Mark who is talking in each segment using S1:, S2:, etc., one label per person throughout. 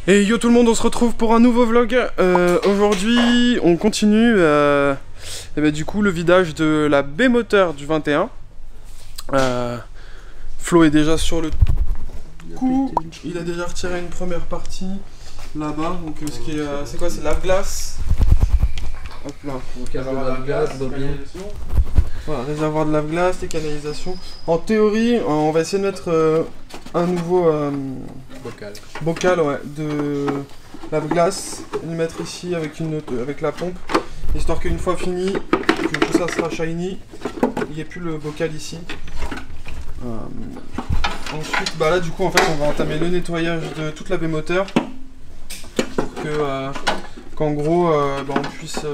S1: Et yo tout le monde, on se retrouve pour un nouveau vlog. Aujourd'hui, on continue du coup le vidage de la B-moteur du 21. Flo est déjà sur le coup. Il a déjà retiré une première partie là-bas. Donc ce qui est, c'est quoi? C'est lave-glace. Hop là.
S2: Donc lave-glace, bobine.
S1: Voilà, réservoir de lave-glace, les canalisations. En théorie, on va essayer de mettre un nouveau bocal ouais, de lave-glace, et le mettre ici avec la pompe, histoire qu'une fois fini, que tout ça sera shiny, il n'y ait plus le bocal ici. Ensuite, bah là du coup en fait on va entamer le nettoyage de toute la B-moteur pour que qu'en gros on puisse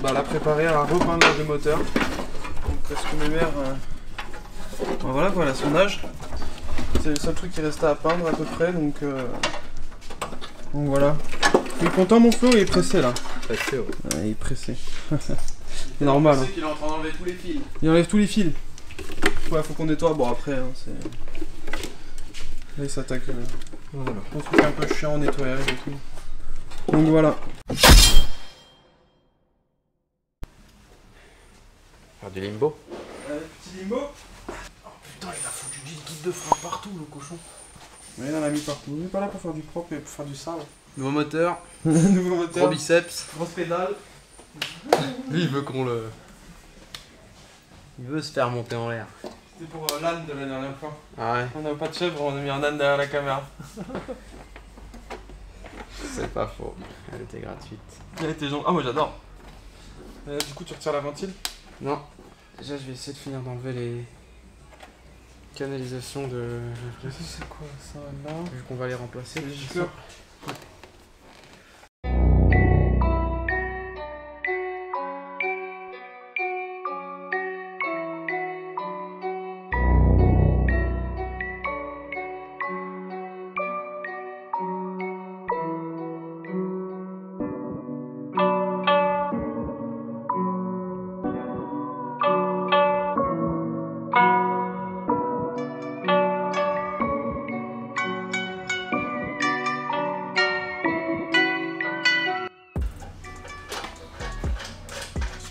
S1: la préparer à repeindre la B-moteur. Donc presque mes mères, voilà quoi, la sondage. C'est le seul truc qui restait à peindre à peu près, donc voilà. Il est content mon Flo, il est pressé là.
S2: Pressé, ouais.
S1: Ouais, il est pressé. C'est normal.
S2: Hein. Qu'il est en train d'enlever tous les fils.
S1: Il enlève tous les fils. Ouais, faut qu'on nettoie, bon après, hein, c'est... Là il s'attaque
S2: Voilà.
S1: un truc un peu chiant en nettoyage et tout. Donc voilà.
S2: Faire du limbo.
S1: Petit limbo.
S2: Oh putain, il a foutu du guide de frein partout le cochon.
S1: Ouais, il en a mis partout. On n'est pas là pour faire du propre, mais pour faire du sale.
S2: Nouveau moteur.
S1: Nouveau moteur.
S2: Gros biceps.
S1: Grosse pédale.
S2: Lui il veut qu'on le... Il veut se faire monter en l'air.
S1: C'était pour l'âne de la dernière fois.
S2: Ah ouais.
S1: On n'a pas de chèvre, on a mis un âne derrière la caméra.
S2: C'est pas faux. Elle était gratuite.
S1: Elle était gentil. Ah moi j'adore. Du coup tu retires la ventile?
S2: Non. Déjà je vais essayer de finir d'enlever les canalisations de...
S1: C'est quoi ça là?
S2: Vu qu'on va les remplacer.
S1: Les gicleurs.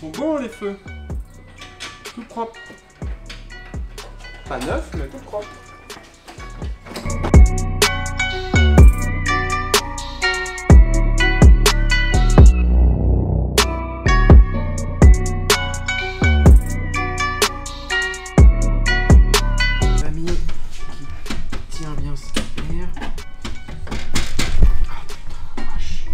S1: Ils sont beaux les feux. Tout propre. Pas neuf mais tout propre.
S2: Mamie qui tient bien cette paire. Ah putain, vache.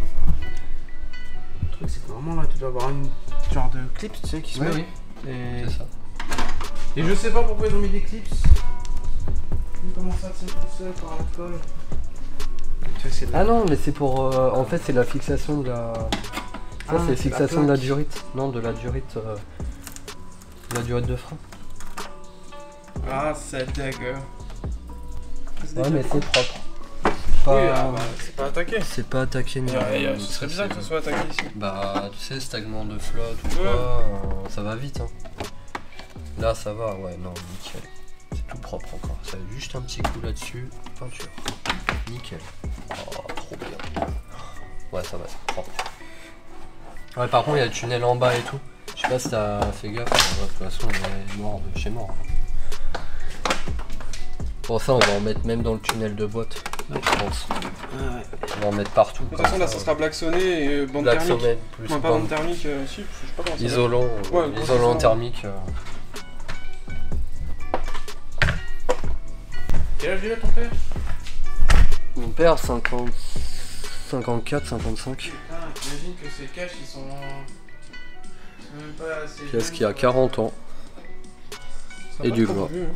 S2: Le truc c'est que normalement là tu dois avoir une genre de clips, tu sais, qui se met.
S3: Oui,
S2: Et...
S3: c'est ça.
S2: Et je sais pas pourquoi ils ont mis des clips. Comment ça tient tout seul par la colle. Tu vois, c'est de la...
S3: Ah non, mais c'est pour... en fait, c'est la fixation de la... Ça, c'est la fixation de la durite. Non, de la durite... de la durite de frein.
S1: Ah c'est dégueu.
S3: Ouais, mais c'est propre.
S1: Oui, c'est pas attaqué.
S3: C'est pas attaqué ni rien.
S1: Ce serait bizarre que ce soit attaqué ici.
S3: Bah, tu sais, stagnement de flotte ou
S1: Ouais.
S3: quoi, ça va vite. Hein. Là, ça va, ouais, non, nickel. C'est tout propre encore. Ça a juste un petit coup là-dessus. Peinture. Nickel. Oh, trop bien. Ouais, ça va, c'est propre. Ouais, par contre, il y a le tunnel en bas et tout. Je sais pas si t'as fait gaffe. De toute façon, on est mort de chez mort. Pour ça, on va en mettre même dans le tunnel de boîte. Je pense.
S2: Ah ouais.
S3: On va en mettre partout.
S1: De toute façon là ça sera blacksonné et bande
S3: Black
S1: thermique.
S3: Sonnet plus
S1: Non pas bande thermique, si, je sais pas comment ça s'appelle.
S3: isolant,
S1: Ouais,
S3: isolant
S1: gros
S3: thermique.
S2: Quel âge il a ton père?
S3: Mon père, 50... 54, 55.
S2: Putain, j'imagine que ces caches ils sont... même pas assez...
S3: Qu'est-ce qu'il a 40 ans.
S1: Ça a
S3: Et
S1: pas
S3: du
S1: trop
S3: gras.
S1: bu, hein.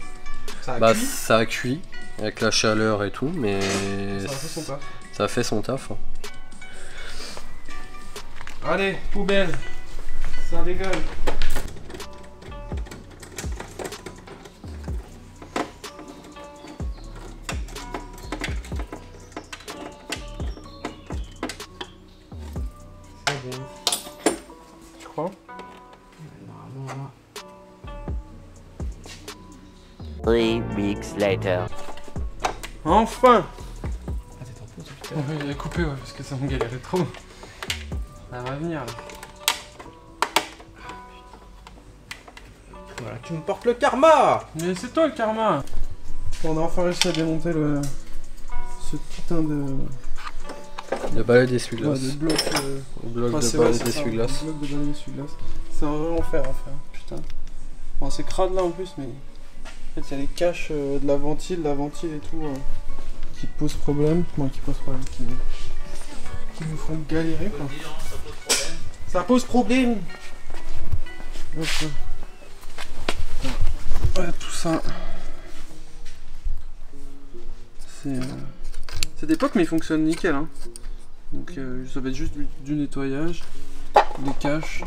S1: Ça a
S3: Bah
S1: cuit,
S3: ça a cuit avec la chaleur et tout, mais
S1: ça a fait son taf.
S3: ça a fait son taf. Hein.
S1: Allez, poubelle. Ça dégueule. C'est bon. Tu crois?
S2: Normalement là...
S4: 3 weeks later.
S1: Enfin!
S2: Ah t'es en pause.
S3: coupé.
S1: Ouais, il a coupé, ouais, parce que ça me galérait trop. Ça va venir, là.
S2: Voilà, tu me portes le karma.
S1: Mais c'est toi le karma. Bon, on a enfin réussi à démonter ce putain de...
S3: Le balai
S1: Ouais,
S3: d'essuie-glace.
S1: de bloc...
S3: Le bloc
S1: Enfin,
S3: de
S1: c'est vrai,
S3: balai
S1: c'est ça,
S3: d'essuie-glace.
S1: un bloc de balai d'essuie-glace. C'est un vrai enfer à faire, putain. Bon, c'est crade là en plus, mais... En fait, il y a les caches de la ventile et tout, qui posent problème. Moi, qui posent problème, qui nous font galérer, quoi. Ça pose problème. Hop, ouais, tout ça. C'est d'époque, mais il fonctionne nickel, hein. Donc ça va être juste du nettoyage, des caches.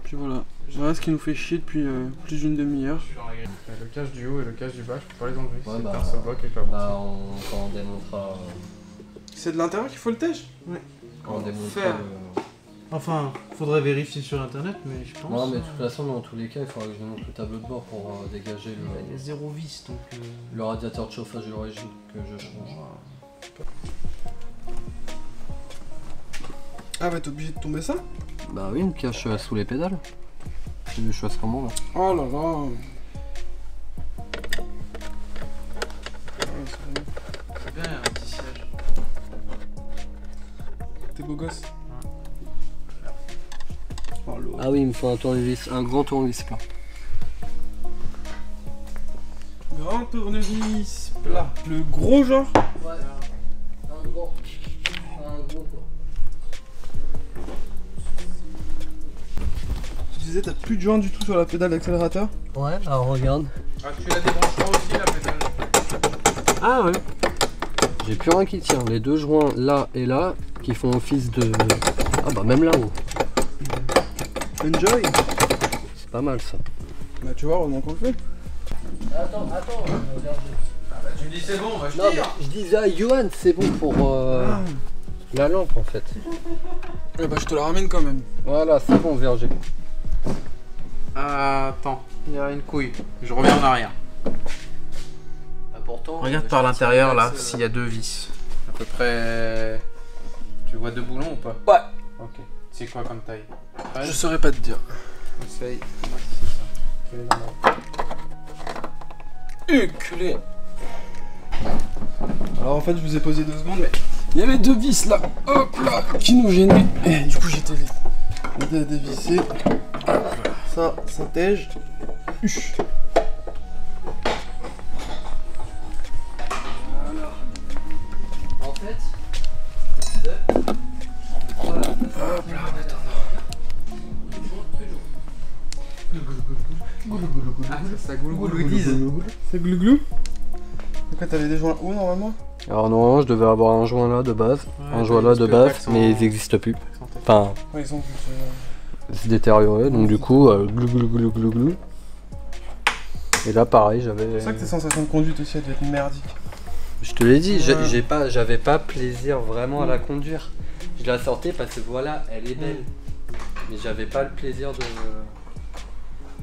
S1: Puis voilà. Voilà ce qui nous fait chier depuis plus d'une demi-heure.
S2: Le cache du haut et le cache du bas, je peux pas les enlever.
S3: Ouais,
S2: C'est
S3: bah,
S2: par ce bloc et pas
S3: quand on démontera.
S1: C'est de l'intérieur qu'il faut le tèche.
S3: Quand on démontera
S1: Faire.
S2: Enfin, faudrait vérifier sur internet, mais je pense.
S3: Non, mais de toute façon, dans tous les cas, il faudra que je démonte le tableau de bord pour dégager
S2: Il y a 0 vis donc.
S3: le radiateur de chauffage de l'origine que je change.
S1: Ah bah t'es obligé de tomber ça.
S3: Bah oui, une cache sous les pédales. C'est des choses comment là.
S1: Oh là là.
S2: C'est bien, un petit siège.
S1: T'es beau gosse. Oh là.
S3: Ah oui, il me faut un tournevis, un grand tournevis plat.
S1: Grand tournevis plat. Le gros genre.
S3: Ouais, un gros quoi.
S1: Tu disais t'as plus de joint du tout sur la pédale d'accélérateur.
S3: Ouais, alors regarde.
S2: Ah, tu la débrancheras aussi la pédale.
S3: Ah ouais. J'ai plus rien qui tient. Les deux joints là et là qui font office de. Ah bah même là-haut.
S1: Enjoy.
S3: C'est pas mal ça.
S1: Bah tu vois, heureusement qu'on le fait.
S3: Attends, regarde.
S2: Ah bah tu me dis c'est bon, va je
S3: Non,
S2: tire.
S3: mais je disais à Johan, c'est bon pour la lampe en fait.
S1: Eh bah je te la ramène quand même.
S3: Voilà, c'est bon, Verger.
S2: Attends, il y a une couille. Je reviens en arrière.
S3: Important.
S2: Regarde par l'intérieur là, s'il y a 2 vis. À peu près. Tu vois 2 boulons ou pas?
S1: Ouais.
S2: Ok. C'est quoi comme taille?
S1: Je saurais pas te dire.
S2: Essaye. Moi, c'est ça. Quel est l'endroit?
S1: Culé. Alors en fait je vous ai posé 2 secondes mais il y avait 2 vis là, hop là, qui nous gênaient. Et du coup j'étais aidé à dévisser. Ça tège. Huch.
S3: En fait, je disais. Voilà.
S1: Hop là,
S2: Ah, ça glougoulou-dise.
S1: c'est glouglou. Donc là t'avais des joints où normalement?
S3: Alors normalement je devais avoir un joint là de base, un joint là de base, mais ils n'existent plus. Enfin,
S1: Ouais, ils sont plus...
S3: c'est détérioré, donc du coup, glou glou glou glou glou. Et là pareil, j'avais...
S1: C'est ça que tes sensations de conduite aussi elles devaient être merdiques.
S3: Je te l'ai dit,
S1: Ouais.
S3: j'avais pas plaisir vraiment à la conduire. Je la sortais parce que voilà, elle est belle. Mais j'avais pas le plaisir de...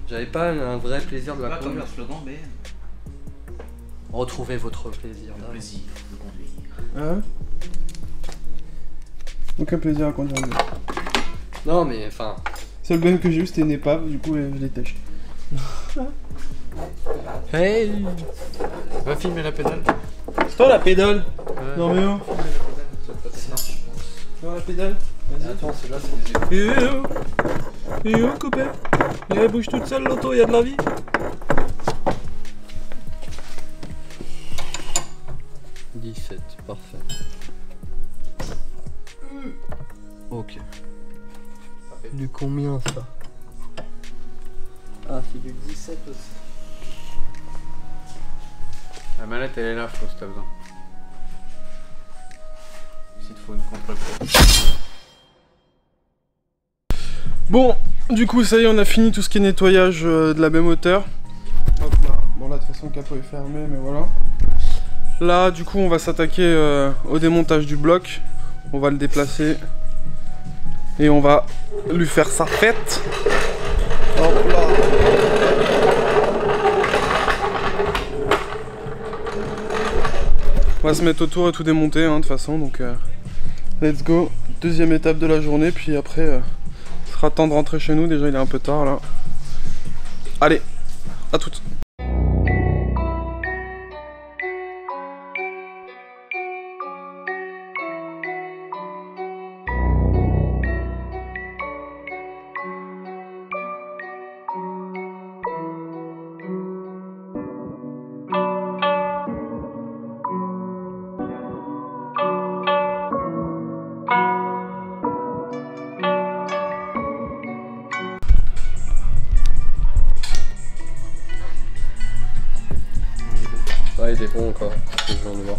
S3: J'avais pas un vrai plaisir de la
S4: Comme
S3: conduire.
S4: leur slogan, mais
S3: Retrouvez votre plaisir.
S4: le plaisir de conduire.
S1: Ah ouais? Aucun plaisir à conduire.
S3: Non mais enfin...
S1: Seul ben que j'ai eu c'était une épave, du coup je l'ai tèche.
S2: Hey! Va filmer la pédale.
S1: C'est toi la pédale?
S2: Ouais.
S1: Non mais oh! Non la pédale? Vas-y.
S3: Attends, celui-là c'est des...
S1: Et oh copain? Elle bouge toute seule l'auto, y'a de la vie?
S3: « 17, parfait. Ok. Du combien ça? Ah, c'est du 17 aussi.
S2: La mallette elle est là, Flo, si t'as besoin. S'il te faut une contre-plate.
S1: Bon, du coup ça y est on a fini tout ce qui est nettoyage de la baie moteur. Hop là. Bon là de toute façon le capot est fermé mais voilà. Là du coup on va s'attaquer au démontage du bloc. On va le déplacer. Et on va lui faire sa fête. Hop là. va se mettre autour et tout démonter hein, de toute façon, donc let's go. Deuxième étape de la journée, puis après il sera temps de rentrer chez nous, déjà il est un peu tard là. Allez, à toutes.
S3: Ouais, il est bon encore, ce que je viens de voir.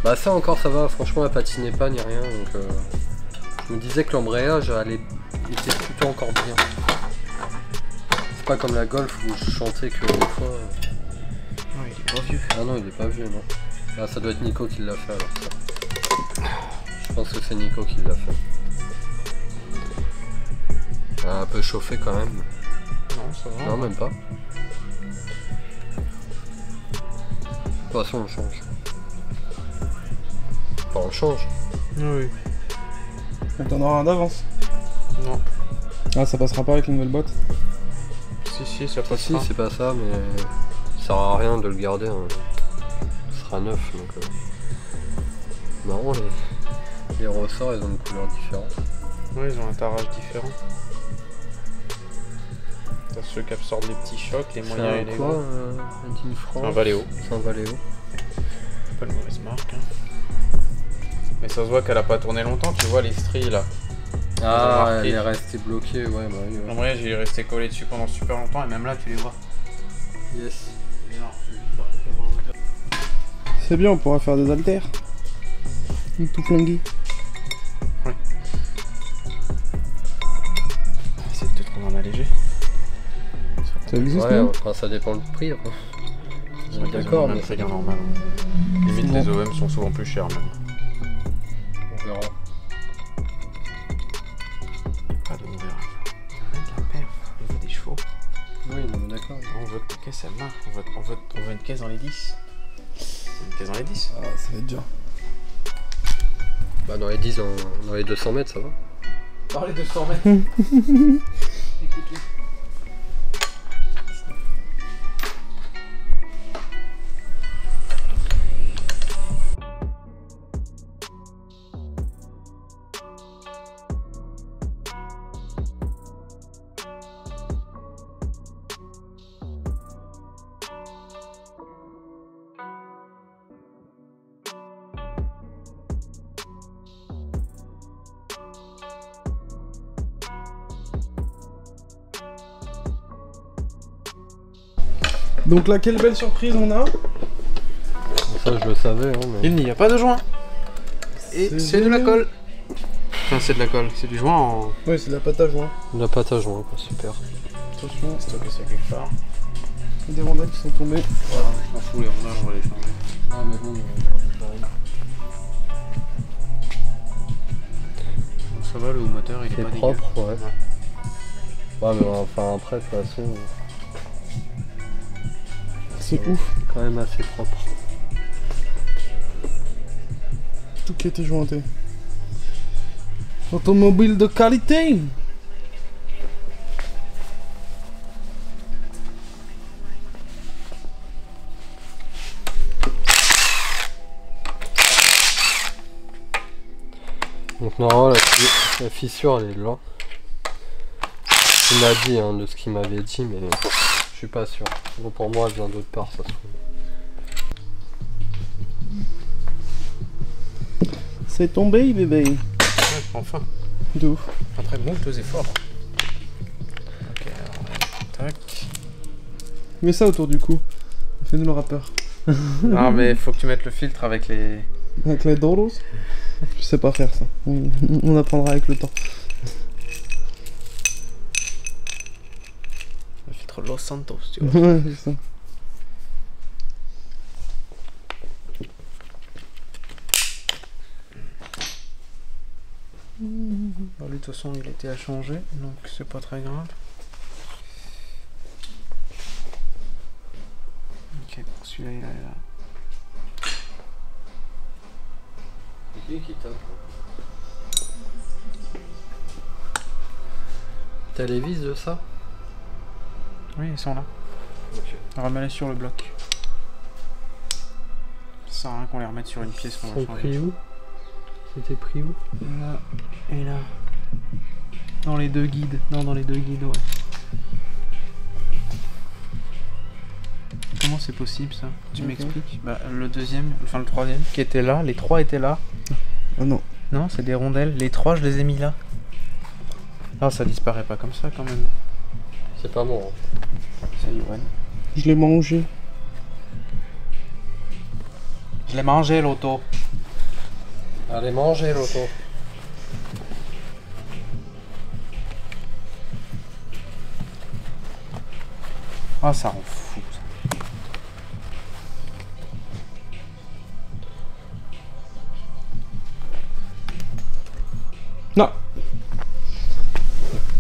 S3: Bah ça encore ça va, franchement elle patinait pas ni rien, donc je me disais que l'embrayage était plutôt encore bien. C'est pas comme la Golf où je chantais que des fois...
S2: Non, il est pas vieux.
S3: Ah non, il est pas vieux, non. Ah, ça doit être Nico qui l'a fait alors ça. Je pense que c'est Nico qui l'a fait. Un peu chauffé quand même.
S2: Non, ça va.
S3: Non, même pas. De toute façon, on change. Enfin, on change.
S2: Oui.
S1: Mais t'en auras un d'avance.
S2: Non.
S1: Ah, ça passera pas avec une nouvelle boîte?
S2: Si, ça
S3: Si,
S2: passera.
S3: c'est pas ça, mais ça sert à rien de le garder. Hein. Ce sera neuf, donc... Non, les ressorts, ils ont une couleur différente.
S2: Ouais, ils ont un tarage différent. T'as ceux qui absorbent les petits chocs, les moyens et les
S3: quoi,
S2: gros.
S3: un Team France.
S2: C'est un Valeo.
S3: C'est un Valeo.
S2: Pas une mauvaise marque. Hein. Mais ça se voit qu'elle a pas tourné longtemps, tu vois les stries là.
S3: Ah,
S2: marqué.
S3: elle est restée bloquée, ouais, bah oui. Ouais.
S2: L'embrayage il est resté collé dessus pendant super longtemps et même là tu les vois.
S3: Yes.
S1: C'est bien, on pourra faire des haltères. Tout flingué.
S2: Ouais. Essaye de te trouver un allégé.
S1: Ça existe,
S3: Ouais,
S1: non?
S3: enfin, ça dépend du prix après.
S2: C'est vrai
S3: D'accord,
S2: mais
S3: mais
S2: c'est bien normal. Limite
S1: Bon.
S2: les OM sont souvent plus chers même.
S3: on verra.
S2: Pas de on verra. On veut de la perf, on veut des chevaux.
S3: Oui, non, mais d'accord.
S2: On veut que ta caisse elle marche, on veut une caisse dans les 10. Une caisse dans les 10.
S1: Ah, ça va être dur.
S3: Bah, dans les 10, dans les 200 mètres, ça va.
S2: Dans les 200 mètres. Écoute-les.
S1: Donc là, quelle belle surprise on a.
S3: Ça, je le savais, hein, mais...
S2: Il n'y a pas de joint. Et
S1: C'est
S2: c'est de la
S1: génial.
S2: colle. Enfin, c'est de la colle, c'est du joint en.
S1: Ouais, c'est de la pâte à joint.
S3: La pâte à joint, quoi, super.
S1: Attention,
S2: Stocké ça quelque part.
S1: il y a des rondelles qui sont tombées.
S2: Voilà, je m'en fous, les rondelles, on va les changer.
S3: Ah, mais bon,
S2: Ça va, le moteur il est
S3: c'est
S2: pas
S3: propre,
S2: dégueu.
S3: ouais. Ouais, mais enfin, après, de toute façon,
S1: C'est ouf.
S3: c'est quand même assez propre.
S1: Tout qui était jointé. Automobile de qualité.
S3: Donc normalement la fissure elle est là. Il m'a dit hein, de ce qu'il m'avait dit mais je suis pas sûr. Bon, pour moi elle vient d'autre part ça se trouve.
S1: C'est tombé, bébé.
S2: Ouais, enfin.
S1: De ouf.
S2: Après moult efforts. Ok, alors tac.
S1: Mets ça autour du cou. Fais-nous le rappeur.
S2: Non mais faut que tu mettes le filtre avec les.
S1: Avec les doros. Je sais pas faire ça. On apprendra avec le temps.
S2: Le filtre Los Santos, tu vois.
S1: Ouais, c'est ça.
S2: Alors lui de toute façon il était à changer, donc c'est pas très grave. Ok, celui-là il est là.
S3: qui tape? T'as les vis de ça?
S2: Oui, ils sont là.
S3: Ok.
S2: Remets-les sur le bloc. Ça sert à rien qu'on les remette sur une pièce qu'on va
S3: Ils sont
S2: changer.
S3: pris où? C'était pris où?
S2: Là et là. Dans les deux guides. Non, dans les deux guides, ouais. Comment c'est possible ça? Tu
S1: Ok.
S2: m'expliques? Bah, le deuxième, enfin le troisième, qui était là, les trois étaient là.
S1: Ah non.
S2: Non, c'est des rondelles. Les trois, je les ai mis là. Ah, ça disparaît pas comme ça quand même.
S3: C'est pas moi.
S2: C'est Yoann.
S1: Je l'ai mangé.
S2: Je l'ai mangé l'auto.
S3: Allez manger l'auto.
S2: Ah, ça rend fou ça.
S1: Non.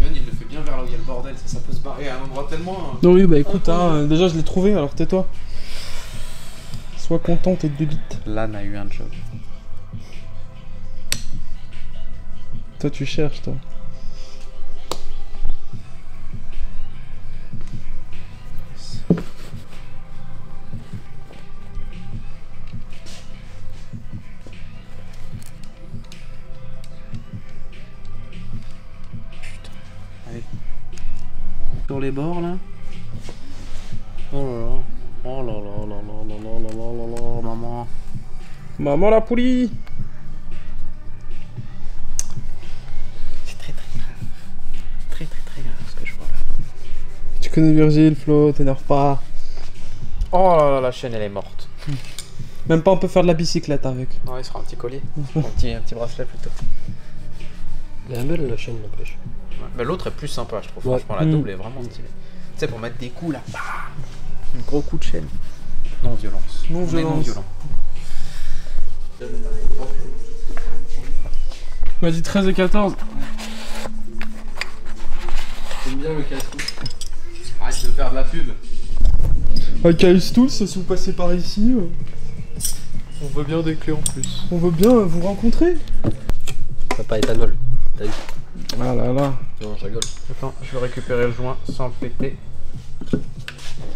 S2: Yoann, il le fait bien vers là où il y a le bordel. Ça peut se barrer à un endroit tellement.
S1: Non, oui, bah écoute, hein, déjà je l'ai trouvé, alors tais-toi. Sois content, tête de bite.
S2: L'âne a eu un job.
S1: Toi, tu cherches, toi.
S2: Sur les bords là.
S3: Oh là là. Oh là là là là là là là là là là.
S2: Maman.
S1: Maman la poulie.
S2: C'est très grave. Très grave ce que je vois là.
S1: Tu connais Virgile, Flo, t'énerve pas.
S2: Oh là là, la chaîne elle est morte.
S1: Même pas on peut faire de la bicyclette avec.
S2: Non, il sera un petit collier. un petit bracelet plutôt.
S3: Elle est belle la chaîne n'empêche.
S2: Ouais. Mais l'autre est plus sympa, je trouve.
S3: Ouais.
S2: Franchement, la double est vraiment stylée. Tu sais, pour mettre des coups là. Bam, un gros coup de chaîne. Non violence.
S1: Non
S2: On est
S1: violence.
S2: non violent.
S1: Vas-y, 13 et 14.
S3: J'aime bien le casse-cou.
S2: Arrête de faire de la pub.
S1: Caïs Tools, si vous passez par ici,
S2: On veut bien des clés en plus.
S1: on veut bien vous rencontrer.
S3: Pas éthanol. T'as vu?
S1: Ah là là.
S3: Non, je rigole.
S2: Attends, je vais récupérer le joint sans le péter.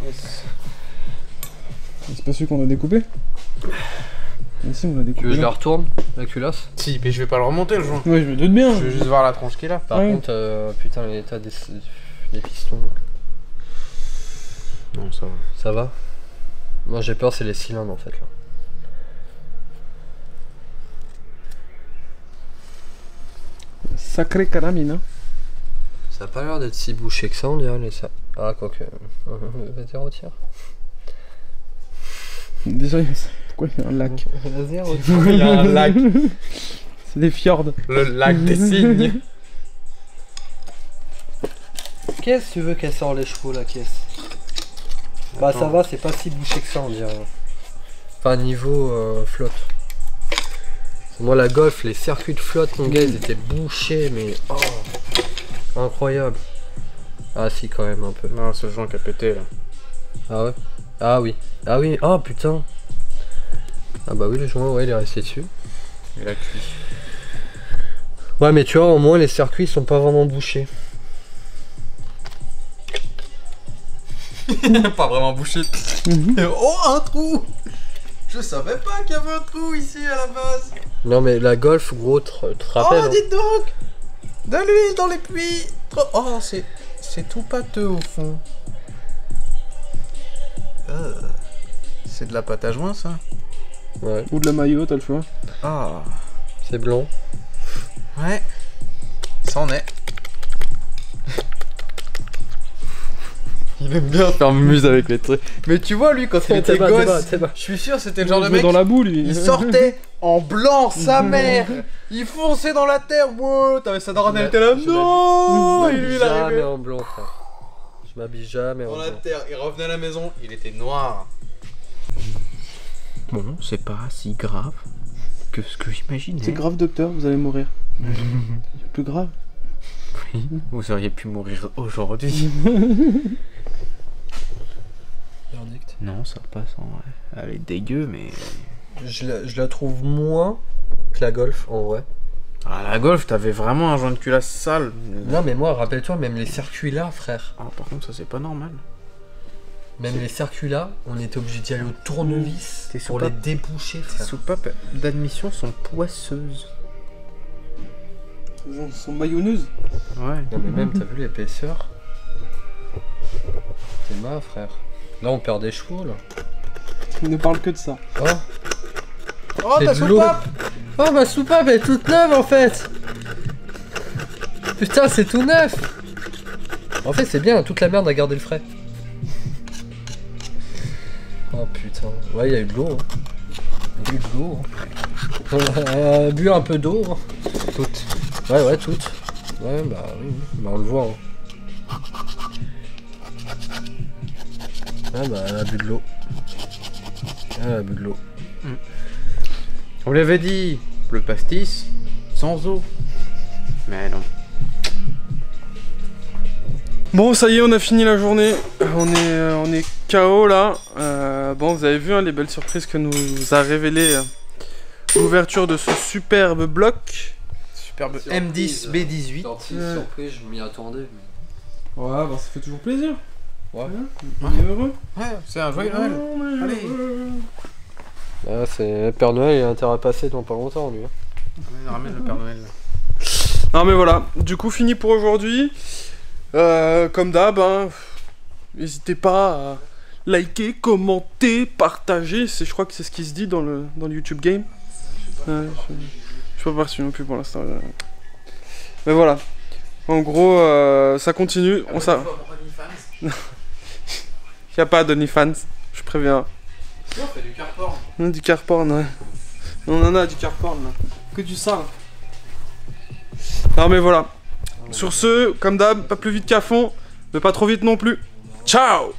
S2: Yes.
S1: C'est pas celui qu'on a découpé. Ici, on l'a
S3: Tu veux
S1: découpé.
S3: que je la retourne, la culasse?
S2: Si, mais je vais pas le remonter le joint.
S1: Ouais, je me doute bien.
S2: Je veux juste voir la tronche qu'il a.
S3: Par
S1: Ouais.
S3: contre, putain, l'état des pistons.
S2: Non, ça va.
S3: Ça va? Moi j'ai peur, c'est les cylindres en fait là.
S1: Sacré caramine, hein.
S3: Ça a pas l'air d'être si bouché que ça, on dirait les ça. Ah, quoique. Vas-y, retire.
S1: Déjà, pourquoi il y a un lac?
S3: Vas-y,
S2: Il y a un lac.
S1: C'est des fjords.
S2: Le lac des cygnes.
S3: Qu'est-ce que tu veux qu'elle sort les chevaux la caisse? Bah ça
S2: Attends.
S3: va, c'est pas si bouché que ça, on dirait. Enfin, niveau flotte. Moi, la Golf, les circuits de flotte, mon gars, ils étaient bouchés, mais oh, incroyable. Ah, si, quand même, un peu.
S2: Non, c'est le joint qui a pété là.
S3: Ah ouais? Ah oui. Ah oui, oh putain. Ah bah oui, le joint, ouais, il est resté dessus.
S2: Il a cuit.
S3: Ouais, mais tu vois, au moins, les circuits ils sont pas vraiment bouchés.
S2: Pas vraiment bouché. Oh, un trou. Je savais pas qu'il y avait un trou ici à la base.
S3: Non, mais la Golf, gros, tu te rappelles?
S2: Oh,
S3: hein.
S2: dites donc. De l'huile dans les puits. Oh, c'est tout pâteux au fond. C'est de la pâte à joint ça.
S3: Ouais,
S1: Ou de la maillot, t'as le choix.
S2: Ah.
S3: c'est blanc.
S2: Ouais. C'en est. Il aime bien faire muse avec les trucs. Mais tu vois, lui, quand il était gosse, je suis sûr c'était le genre de
S1: Il
S2: mec.
S1: joue dans la boue, lui.
S2: Il sortait en blanc, sa mère. Il fonçait dans la terre. Wow, t'avais ça dans elle était là. Non. Et lui, il
S3: jamais
S2: arrivait
S3: en blanc, frère. Je m'habille jamais en
S2: dans la
S3: blanc.
S2: terre. Il revenait à la maison, il était noir. Bon, c'est pas si grave que ce que j'imaginais.
S1: C'est grave, docteur, vous allez mourir. C'est plus grave.
S2: Oui, vous auriez pu mourir aujourd'hui.
S3: Verdict.
S2: Non, ça passe en vrai. Elle est dégueu, mais.
S3: Je la trouve moins que la Golf en vrai.
S2: Ah, la Golf, t'avais vraiment un joint de culasse sale.
S3: Non mais moi, rappelle-toi, même les circuits là, frère.
S2: Ah, par contre, ça c'est pas normal.
S3: Même les circuits là, on était obligé d'y aller au tournevis
S2: Tes
S3: pour les
S2: soupapes.
S3: déboucher,
S2: Tes
S3: frère.
S2: soupapes d'admission sont poisseuses.
S1: Ils sont mayonneuses.
S2: Ouais.
S3: Non mais même, t'as vu l'épaisseur? T'es ma frère. Là on perd des chevaux là.
S1: On ne parle que de ça.
S3: Oh,
S2: Oh,
S3: c'est
S2: ta
S3: de l'eau.
S2: soupape!
S3: Oh ma soupape elle est toute neuve en fait. Putain c'est tout neuf. En fait c'est bien, toute la merde a gardé le frais. Oh putain. Ouais, il y a eu de l'eau. Hein. Il y a eu de l'eau. Hein. Bu un peu d'eau. Hein. Toutes. Ouais, toutes. Ouais, bah oui. Bah on le voit. Hein. Ah bah elle a bu de l'eau. Elle a bu de l'eau.
S2: On l'avait dit, le pastis, sans eau. Mais non.
S1: Bon, ça y est, on a fini la journée. On est KO là. Bon, vous avez vu hein, les belles surprises que nous a révélé l'ouverture de ce superbe bloc.
S2: Superbe M10 B18.
S3: Surprise, je m'y attendais.
S1: Ouais, bah ça fait toujours plaisir.
S3: Ouais.
S1: On est heureux.
S2: Ouais, c'est un joyeux Noël. Allez.
S3: Ah, c'est Père Noël, il a intérêt à passer dans pas longtemps lui.
S2: On ramène le Père Noël.
S1: Non mais voilà, du coup fini pour aujourd'hui. Comme d'hab, hein, n'hésitez pas à liker, commenter, partager. Je crois que c'est ce qui se dit dans le YouTube game. Je suis pas parti non plus pour l'instant. Mais voilà. En gros, ça continue. Il n'y a pas d'OnlyFans, je préviens.
S2: On fait du carporn.
S1: Non, du carporn, ouais. On en a du carporn là. Que du ça. Non mais voilà. Sur ce, comme d'hab, pas plus vite qu'à fond, mais pas trop vite non plus. Ciao!